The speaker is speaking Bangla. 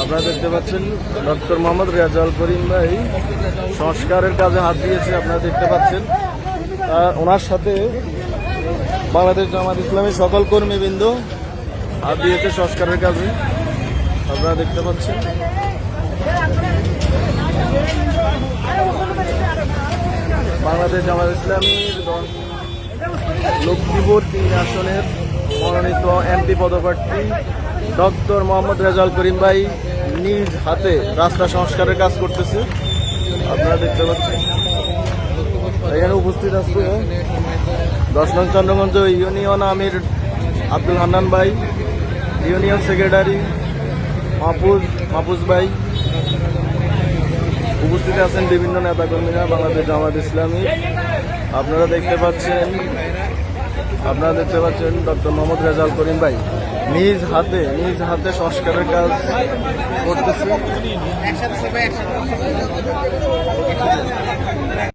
আপনারা দেখতে পাচ্ছেন ডক্টর মোহাম্মদ রেজাউল করিম ভাই সংস্কারের কাজে হাত দিয়েছে। আপনারা দেখতে পাচ্ছেন ওনার সাথে বাংলাদেশ জামাত ইসলামের সকল কর্মীবৃন্দ হাত দিয়েছে সংস্কারের কাজে। আপনারা দেখতে পাচ্ছেন বাংলাদেশ জামাত ইসলামীর লক্ষ্মীপুর ৩ আসনের মনোনীত এমপি পদপ্রার্থী ডক্টর মোহাম্মদ রেজাউল করিম ভাই নিজ হাতে রাস্তা সংস্কারের কাজ করতেছে। আপনারা দেখতে পাচ্ছেন এখানে উপস্থিত আছে ১০ নং চন্দ্রগঞ্জ ইউনিয়ন আমির আব্দুল হান্নান ভাই, ইউনিয়ন সেক্রেটারি মাহফুজ ভাই, উপস্থিত আছেন বিভিন্ন নেতাকর্মীরা বাংলাদেশ জামাত ইসলামী। আপনারা দেখতে পাচ্ছেন ডক্টর মোহাম্মদ রেজাউল করিম ভাই নিজ হাতে সংস্কারের কাজ করতেছে।